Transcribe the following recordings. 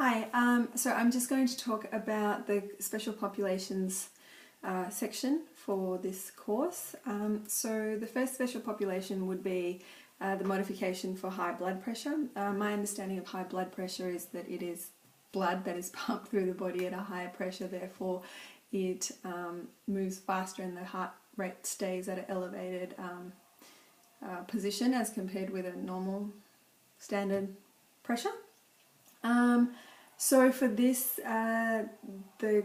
Hi, so I'm just going to talk about the special populations section for this course. So the first special population would be the modification for high blood pressure. My understanding of high blood pressure is that it is blood that is pumped through the body at a higher pressure, therefore it moves faster and the heart rate stays at an elevated position as compared with a normal standard pressure. So for this, the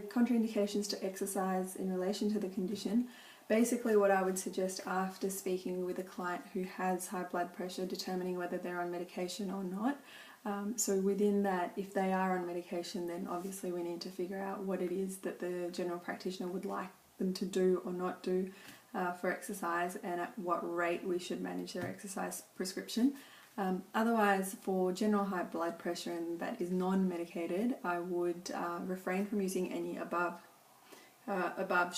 contraindications to exercise in relation to the condition, basically what I would suggest after speaking with a client who has high blood pressure, determining whether they're on medication or not. So within that, if they are on medication, then obviously we need to figure out what it is that the general practitioner would like them to do or not do for exercise, and at what rate we should manage their exercise prescription. Otherwise, for general high blood pressure and that is non-medicated, I would refrain from using any above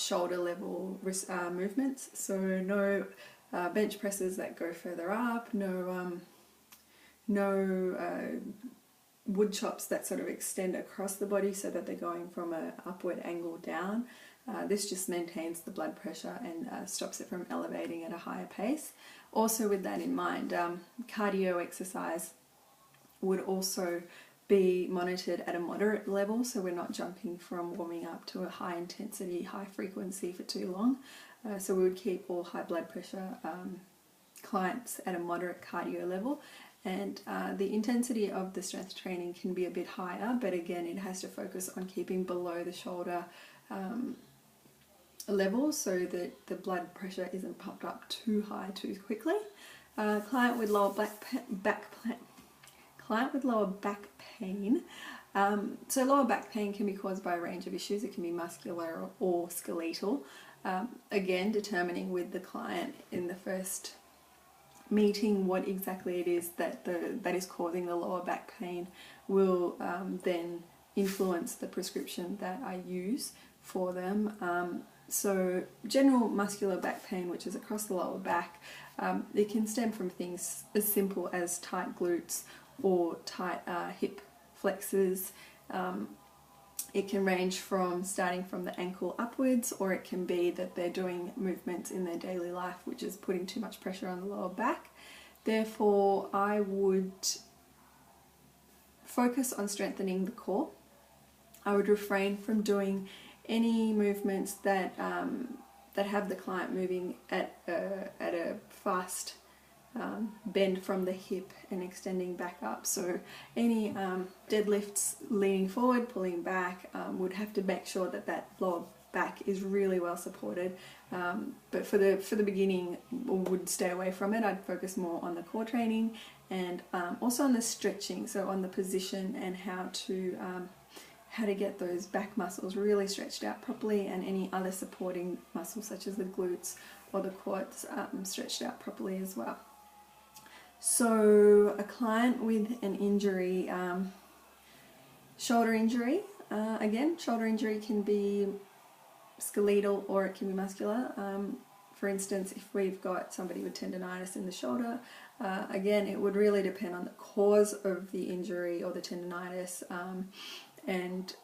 shoulder level movements. So no bench presses that go further up, no wood chops that sort of extend across the body so that they're going from an upward angle down. This just maintains the blood pressure and stops it from elevating at a higher pace. Also, with that in mind, cardio exercise would also be monitored at a moderate level, so we're not jumping from warming up to a high intensity, high frequency for too long. So we would keep all high blood pressure clients at a moderate cardio level, and the intensity of the strength training can be a bit higher, but again it has to focus on keeping below the shoulder level so that the blood pressure isn't pumped up too high too quickly. Client with lower back pain. So lower back pain can be caused by a range of issues. It can be muscular or skeletal. Again, determining with the client in the first meeting what exactly it is that is causing the lower back pain will then influence the prescription that I use for them. So general muscular back pain, which is across the lower back, it can stem from things as simple as tight glutes or tight hip flexors. It can range from starting from the ankle upwards, or it can be that they're doing movements in their daily life which is putting too much pressure on the lower back. Therefore, I would focus on strengthening the core. I would refrain from doing any movements that have the client moving at a fast bend from the hip and extending back up. So any deadlifts leaning forward, pulling back, would have to make sure that that lower back is really well supported. But for the beginning, would stay away from it. I'd focus more on the core training and also on the stretching, so on the position and how to get those back muscles really stretched out properly, and any other supporting muscles such as the glutes or the quads stretched out properly as well. So a client with an injury, shoulder injury, again, shoulder injury can be skeletal or it can be muscular. For instance, if we've got somebody with tendonitis in the shoulder, again, it would really depend on the cause of the injury or the tendonitis, and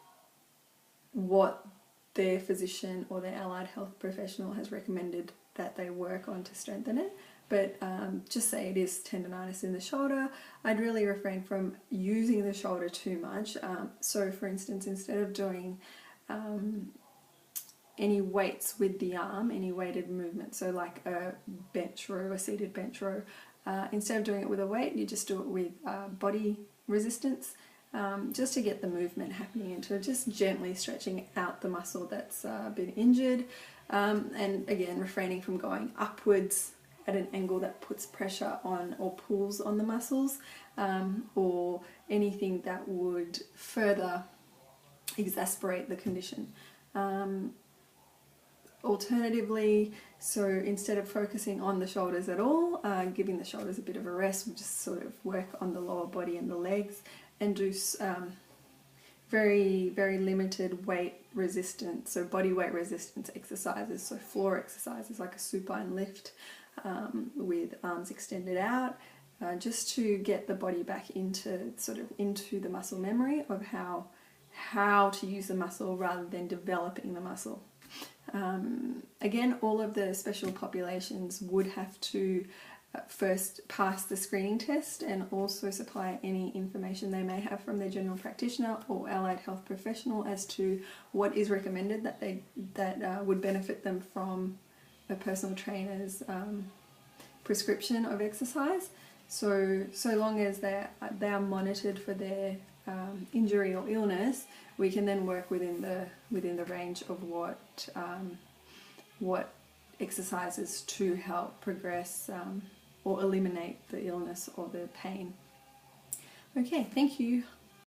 what their physician or their allied health professional has recommended that they work on to strengthen it. But just say it is tendonitis in the shoulder, I'd really refrain from using the shoulder too much. So for instance, instead of doing any weights with the arm, any weighted movement, so like a bench row, a seated bench row, instead of doing it with a weight, you just do it with body resistance. Just to get the movement happening into just gently stretching out the muscle that's been injured, and again refraining from going upwards at an angle that puts pressure on or pulls on the muscles, or anything that would further exacerbate the condition. Alternatively, so instead of focusing on the shoulders at all, giving the shoulders a bit of a rest, we'll just sort of work on the lower body and the legs and do very, very limited weight resistance, so body weight resistance exercises, so floor exercises like a supine lift with arms extended out, just to get the body back into the muscle memory of how to use the muscle rather than developing the muscle. Again, all of the special populations would have to first pass the screening test and also supply any information they may have from their general practitioner or allied health professional as to what is recommended that would benefit them from a personal trainer's prescription of exercise. So long as they are monitored for their injury or illness, we can then work within the range of what exercises to help progress or eliminate the illness or the pain. Okay, thank you.